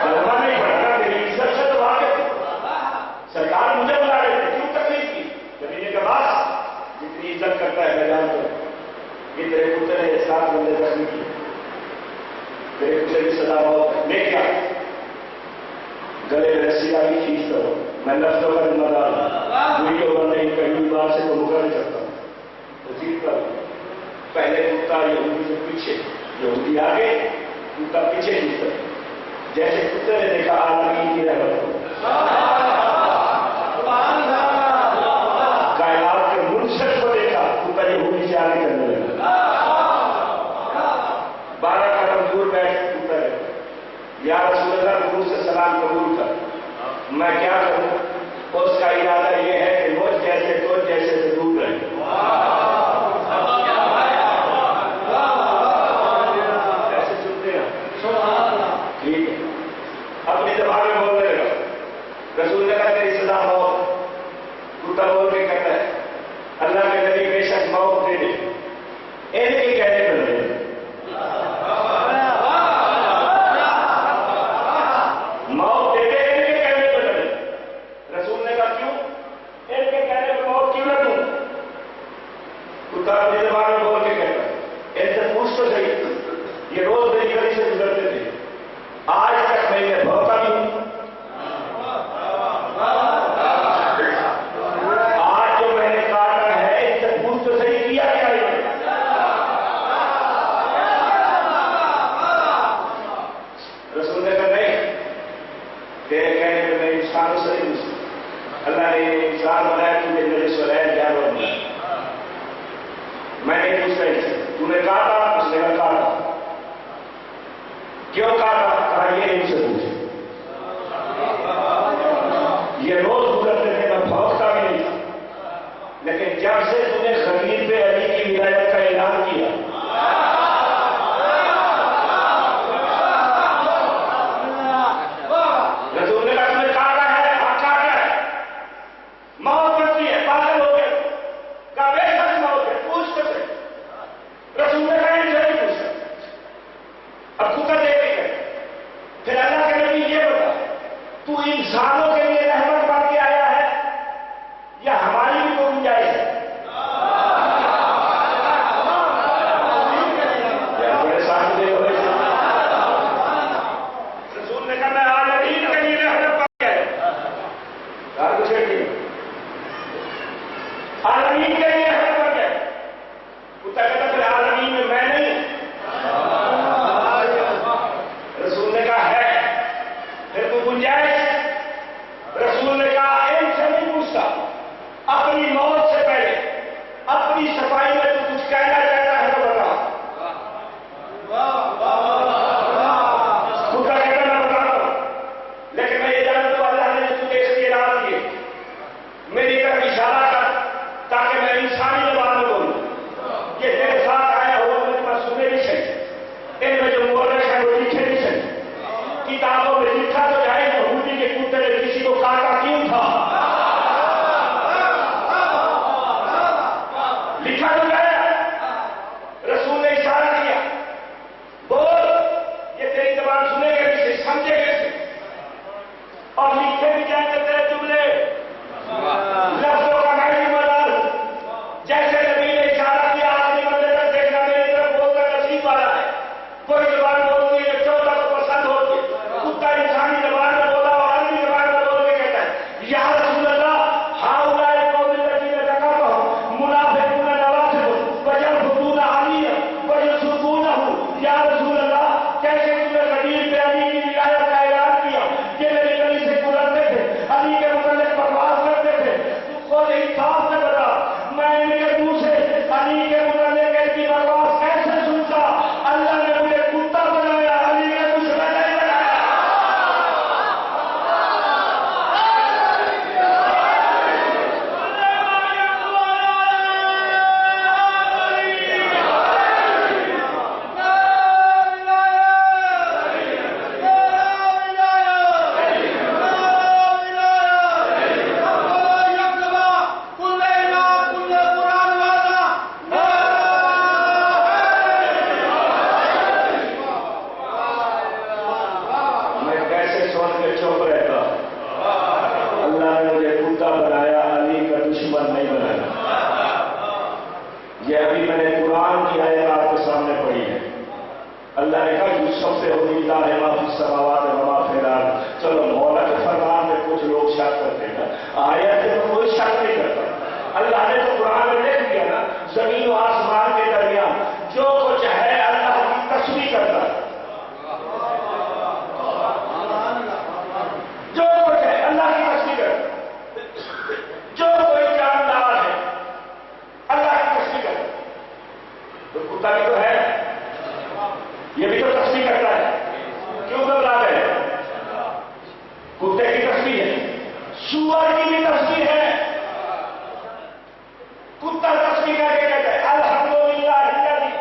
کلمہ نہیں پڑھا تھا، تیری عزت سے تو واقف ہوں۔ سرکار مجھے بلا رہے تھے، کیوں تکلیف کی؟ نبی نے کہا بس جتنی عزت کرتا ہے میں جانتا ہوں، یہ تیرے کتے نے 7 بندے زخمی کیے، تیرے کتے کی سزا موت ہے۔ میں کیا گلے رسی ڈالی کھینچ کرو، میں لفظوں کا ذمہ دار ہوں، بری عمر نہیں پہلی بار سے تو مکر نہیں سکتا ہوں، تو جیت کر پہلے کتا یہودی سے پیچھے، یہودی آگے کتا پیچھے جیتا، جیسے کتے نے دیکھا عالمین کی رحمت ہو، کائنات کے منصف کو دیکھا، کتا یہودی سے آگے کرنے لگا، 12 قدم دور بیٹھ کتا ہے، یا رسول اللہ رکوع سے سلام قبول کر، میں کیا کروں؟ اس کا ارادہ یہ ہے کہ مجھ جیسے تو جیسے سے دور رہے۔ ایسے سنتے ہیں ٹھیک ہے، اپنی زبان میں بولنے لگا۔ رسول نے کہا تیری سزا موت، کتا بول کے کہتا ہے اللہ کے نبی بے شک موت دے دے، ان کے کہنے پر دے۔ اپنی زبان میں بول کے کہتا ان سے پوچھ تو صحیح، یہ روز میری گلی سے گزرتے تھے، آج تک میں انہیں بھوکا بھی ہوں، آج جو میں نے کاٹا ہے ان سے پوچھ تو صحیح کیا کیا ہے؟ رسول نے کہا نہیں، تیرے کہنے میں میں انسانوں سے نہیں پوچھتا، اللہ نے انسان بنایا تجھے میرے سلائے جانور بنایا، میں نہیں پوچھتا اس سے تو نے کاٹا، اس نے کہا کاٹا، کیوں کاٹا؟ کہا یہ ان سے پوچھے، یہ روز گزرتے تھے میں بھوکتا بھی نہیں تھا، لیکن جب سے تم نے خلیل پہ علی کی ولایت کا اعلان کیا رسول نے کہا تم نے کاٹا ہے، ہاں کاٹا ہے، موت بنتی ہے، پاگل ہو گئے، کہا بے شک موت ہے، پوچھ تو صحیح، رسول نے کہا ان سے نہیں پوچھتا، اب کتا دے کے گئے، پھر اللہ کے نبی یہ بتا تو انسانوں کے لیے رحمت بن کے آیا ہے یا ہماری بھی کوئی گنجائش ہے؟ بڑے ساتھ دے ہوئے رسول نے کہا میں عالمین کے لیے رحمت بن کے آیا، کہا کچھ نہیں، عالمین کے لیے رحمت بن گئے، کتا کہتا پھر عالمین میں میں نہیں، رسول نے کہا ہے پھر تو گنجائش، رسول نے کہا ان سے نہیں پوچھتا، اپنی موت سے پہلے اپنی صفائی میں تو کچھ کہنا چاہتا ہے تو بتا، خود کا کہنا میں بتاتا ہوں، لیکن میں یہ جانتا ہوں اللہ نے تجھے اس لیے راز دیے، میری طرف اشارہ کر تاکہ میں انسانی زبان میں بولوں، یہ تیرے ساتھ آیا ہوا میرے پاس سنے بھی صحیح، ان میں جو مورخ ہے وہ لکھے بھی صحیح، کتابوں میں لکھا تو جائے یہودی کے کتے نے کسی کو کاٹا کیوں تھا، لکھا تو جائے، رسول نے اشارہ کیا، بول، یہ تیری زبان سنے گے بھی سے سمجھے گے سے، اور لکھے بھی جائیں گے تیرے جملے لفظوں کا نہیں مدار، جیسے نبی نے اشارہ کیا آدمی بندے تک دیکھنا میری طرف بولنا نصیب والا ہے، کوئی زبان بولتی ہے جو کو پسند ہوتی ہے، کتا انسانی زبان میں بولا اور عربی زبان میں بول کے کہتا ہے یا رسول اللہ ہؤلاء القوم الذین ذکرتهم منافقون نوافق ويرفضون علیا ويسبونه، یا رسول اللہ کیسے تم نے خلیل پہ علی کی ولایت کا اعلان کیا، یہ میری گلی سے گزرتے تھے، علی کے متعلق بکواس کرتے تھے، تو خود انصاف سے بتا میں ان کے منہ سے علی کے متعلق ایسی بکواس کیسے سنتا، اللہ نے مجھے کتا بنایا، علی کے دشمن نہیں بنایا، میں کیسے سن کے چپ رہتا، اللہ نے مجھے کتا بنایا، علی کا دشمن نہیں بنایا، یہ ابھی میں نے قرآن کی آیت آپ کے سامنے پڑھی ہے، اللہ نے کہا یوسف سے امید ہے ما فی السماوات و ما فی الارض، چلو مولا کے فرمان میں کچھ لوگ شک کرتے ہیں، آیت میں کوئی شک نہیں کرتا، اللہ نے تو قرآن میں لکھ دیا نا زمین و آسمان کے درمیان جو کچھ ہے اللہ کی تسبیح کرتا ہے، جو کچھ ہے اللہ کی تسبیح کرتا ہے، جو کوئی جاندار ہے اللہ کی تسبیح کرتا ہے، تو کتا بھی تو ہے، یہ بھی تو تسبیح کرتا ہے، کیوں گھبرا رہے ہیں؟ کتے کی تسبیح ہے، سور کی بھی تسبیح ہے، کتا تسبیح کر کے کہتا ہے الحمدللہ الذی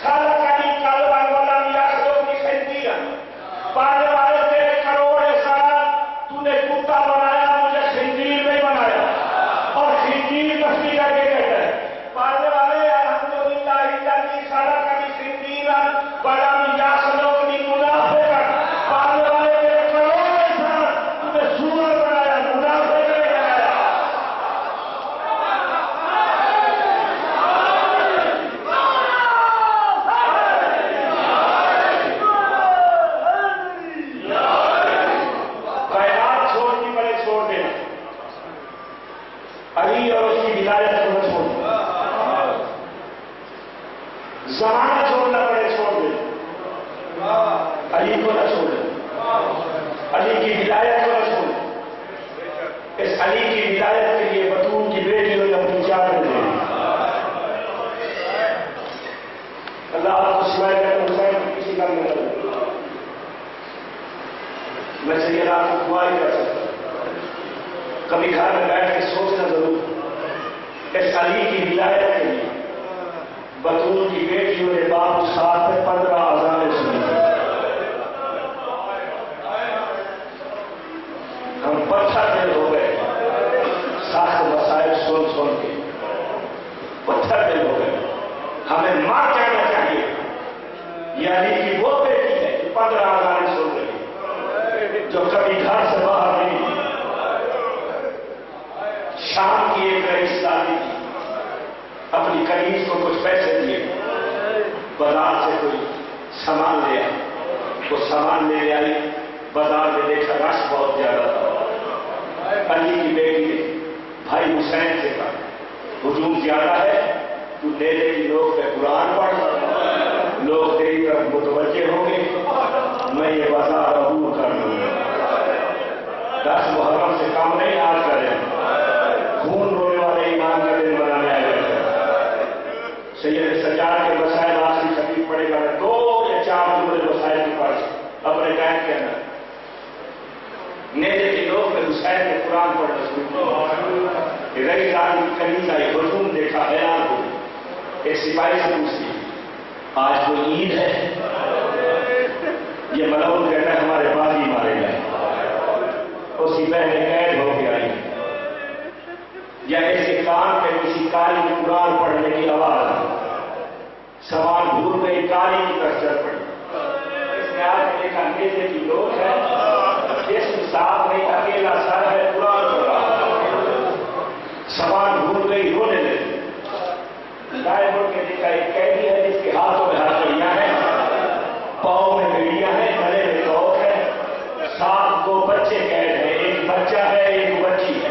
خلقنی قلبا ولم یخلقنی خنزیرا، پانے والے تیرے کروڑ احسان، تو نے کتا بنایا مجھے خنزیر نہیں بنایا، اور خنزیر تسبیح کر کے کہتا ہے پانے والے الحمدللہ الذی خلقنی خنزیرا ولم یخلقنی منافقا، پانے والے تیرے کروڑ احسان، تو نے سور بنایا منافق زمانہ چھوڑنا پڑے چھوڑ دیں، علی کو نہ چھوڑیں، علی کی ولایت کو نہ چھوڑیں۔ اس علی کی ولایت کے لیے بطول کی بیٹیوں نے اپنی جان دے دی۔ اللہ آپ کو سوائے کر حسین کو کسی کام میں لگے، میں چاہیے آپ کو دعا ہی کر سکتا ہوں۔ کبھی گھر میں بیٹھ کے سوچنا ضرور، اس علی کی ولایت کے لیے بطول کی بیٹیوں نے باپ ساتھ میں 15 اذانیں سنی۔ ہم پتھر دل ہو گئے سخت مسائل سن سن کے، پتھر دل ہو گئے۔ ہمیں ماں کہنا چاہیے، یہ علی کی وہ بیٹی ہے جو 15 اذانیں سن رہی، جو کبھی گھر سے باہر نہیں۔ شام کی ایک رئیس دادی تھی، اپنی کنیز کو کچھ پیسے دیے، بازار سے کوئی سامان لے آئی، وہ سامان لے آئی، بازار میں دیکھا رش بہت زیادہ تھا۔ علی کی بیٹی نے بھائی حسین سے کہا ہجوم زیادہ ہے، تو لے لے کی لوگ پہ قرآن پڑھ، لوگ تیری طرف متوجہ ہوں گے، میں یہ بازار عبور کر لوں گا۔ 10 محرم سے کم نہیں آج کریں، خون رونے والے ایمان کا دن بنانے آئے ہیں۔ سید سجاد کے مسائل آخری خطیب پڑے گا، 2 یا 4 جملے مسائل کے پاس اپنے ٹائم کے اندر نیزے کے لوگ میں حسین کے قرآن پڑھنا شروع کیا۔ رئی رات کی کنیز آئی، ہجوم دیکھا، بیان ہو، ایک سپاہی سے پوچھی آج تو عید ہے؟ یہ ملعون کہتا ہے ہمارے باغی مارے گئے، اسی پہلے قید ہو کے آئی، یا ایسے کان پہ کسی کاری کی قرآن پڑھنے کی آواز آئی، سوال بھول گئی، کاری کی طرف چل پڑی۔ اس نے آج دیکھا نیزے کی لوٹ ہے، جسم صاف نہیں، اکیلا سر ہے، قرآن پڑھ رہا، سوال بھول گئی، رونے لگی۔ دائیں مڑ کے دیکھا ایک قیدی ہے جس کے ہاتھوں میں ہتھیلیاں ہیں، پاؤں میں بیڑیاں ہیں، گلے میں توق ہے، ساتھ 2 بچے قید ہیں، ایک بچہ ہے ایک بچی ہے۔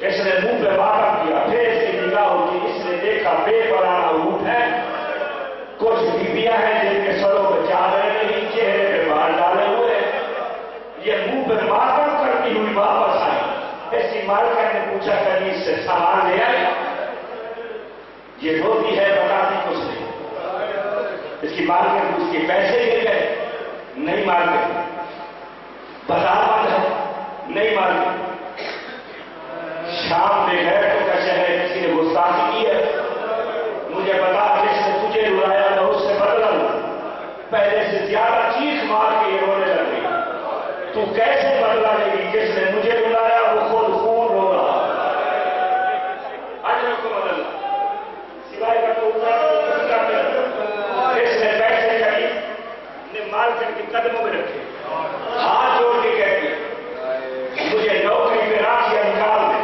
اس نے منہ پہ وعدہ کیا، پھر اس کی نگاہ ہوئی، اس نے دیکھا بے پرانا اونٹ ہے، کچھ بیبیاں ہیں جن کے سروں پہ چادریں نہیں، چہرے پہ بال ڈالے ہوئے، یہ منہ پہ ماتم کرتی ہوئی واپس آئی۔ اس کی مالکہ نے پوچھا کنیز سے سامان لے آئی؟ یہ روتی ہے، بتاتی کچھ نہیں۔ اس کی مالکہ نے پوچھ کے پیسے لے گئے؟ نہیں مالکہ۔ بازار بند ہے؟ نہیں مالکہ۔ شام میں گئے تو کہتے ہیں کسی نے گستاخی کی ہے، مجھے بتا جس نے تجھے رلایا میں اس سے بدلا ہوں، پہلے سے زیادہ چیخ مار کے یہ رونے لگ گئی، تو کیسے بدلا لے گی؟ جس نے مجھے رلایا وہ خود خون رو رہا۔ اجر کو بدل سوائے کا تو اس نے پیسے چڑھی نے مالکن کے قدموں میں رکھے، ہاتھ جوڑ کے کہتی مجھے نوکری پہ راکھیا نکال دے،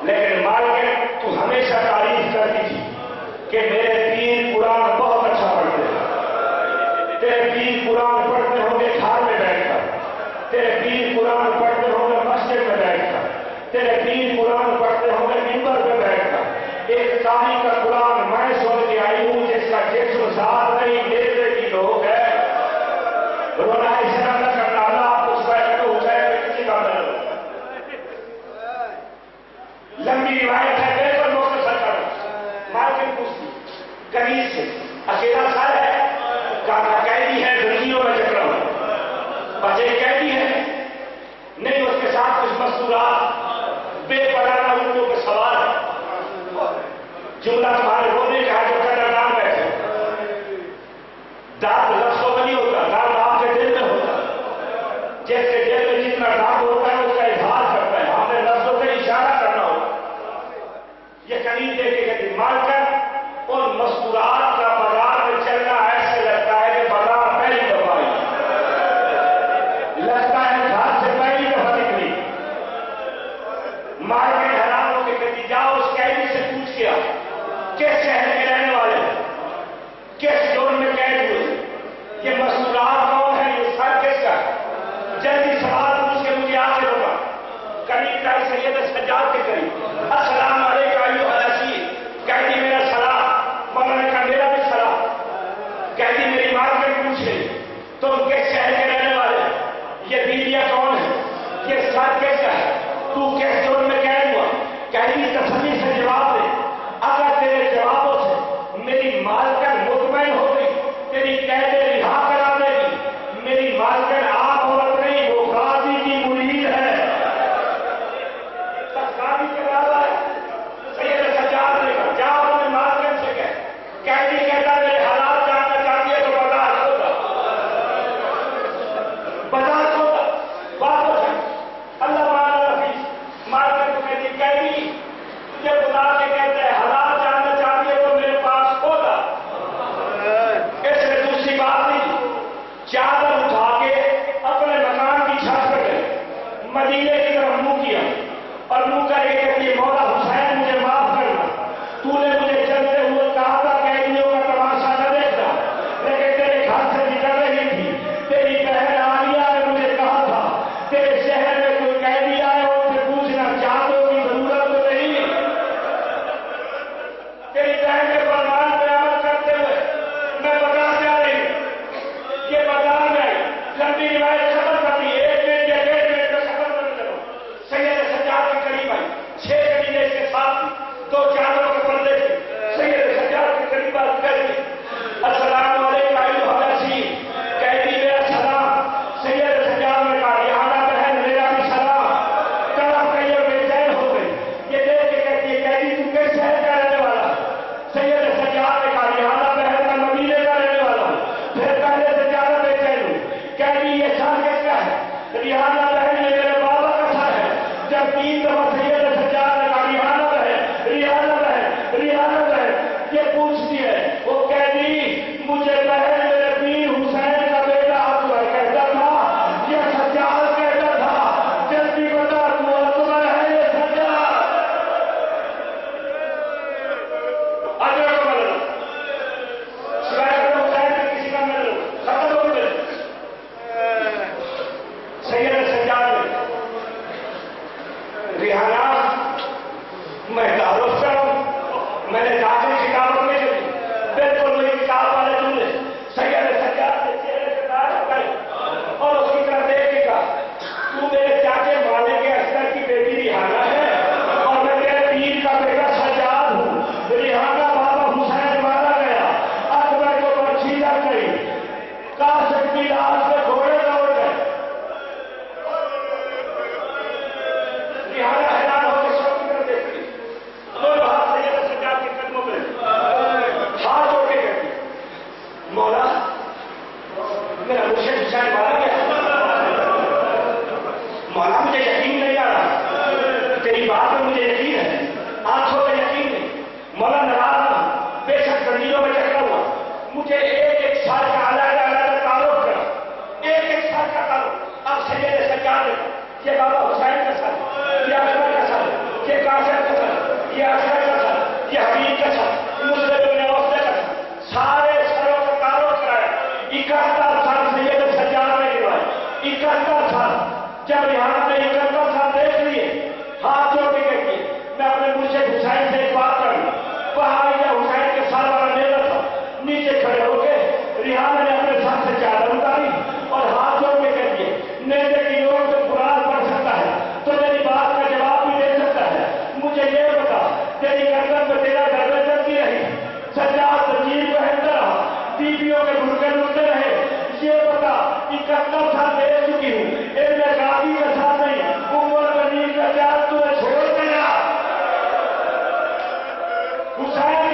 لیکن مالکن تو ہمیشہ تعریف کرتی تھی کہ میرے پیر قرآن بہت اچھا پڑھتے ہیں، تیرے پیر قرآن پڑھتے ہوں گے گھر میں بیٹھ کر، تیرے پیر قرآن پڑھتے ہوں گے مسجد میں بیٹھ کر، تیرے پیر قرآن پڑھتے ہوں گے منبر پہ بیٹھ کر۔ ایک قاری کا قرآن میں سن کے آئی ہوں جس کا جسم ذات نہیں، نیزے کی لوگ ہے، رونا اس طرح نہ کرنا، اللہ آپ کو سوائے تو حسین کسی کا بدل۔ لمبی روایت ہے، بالکل مختصر کر مالکن پوچھتی کنیز سے اکیلا سر ہے؟ کہا قیدی ہے، زندگیوں میں چکر ہوں، بچے قیدی ہے؟ نہیں، اس کے ساتھ کچھ مستورات بے پناہ اونٹوں پہ سوار ہے، جملہ تمہارے رونے کا جو قدر نام بیٹھے، درد لفظوں میں نہیں ہوتا، درد آپ کے دل میں ہوتا، جیسے دل میں جتنا درد ہوتا ہے اس کا اظہار کرتا ہے، ہم نے لفظوں پہ اشارہ کرنا ہوگا۔ یہ کنیز دیکھ کے کہتی مالکن ان مستورات کا بازار میں چلنا ایسے لگتا ہے کہ بازار پہلی دفعہ آئی، لگتا ہے گھر سے پہلی دفعہ نکلی۔ مالکن حیران ہو کے کہتی جاؤ اس قیدی سے پوچھ کے آؤ کس شہر کے رہنے والے، کس زون میں قید ہوئے، یہ مستورات کون ہے، یہ سر کس کا ہے، جلدی سوال پوچھ کے مجھے آگے ہوگا۔ قریب کا سید سجاد کے قریب، السلام علیکم ایھا الاسیر، قیدی میرا سلام، کے حبیب کا ساتھ مسلم نے وقت کا سارے سروں کو کارو کرایا 71 سال سید سجاد نے روائے 71 سال جب یہاں نے 71 سال دیکھ لیے ہاتھ جوڑ کے کہتی ہے میں اپنے مرشد حسین سے ایک بات کروں وہاں یا حسین کے سال والا میرا تھا نیچے کھڑے ہو کے ریحانہ نے اپنے ساتھ سے چادر اتاری اور ہاتھ جوڑ کے کہتی ہے نیزے کی نوک سے قرآن پڑھ سکتا ہے تو میری بات کا جواب بھی دے سکتا ہے مجھے یہ بتا تیری گردن میں تیرا گردن چلتی رہی سجاد تجیر پہنتا رہا بیویوں کے بھرکے لٹتے رہے یہ بتا 71 سال دے چکی ہوں علم غازی کے ساتھ نہیں عمر بنی کا جال تو چھوڑ دیا حسین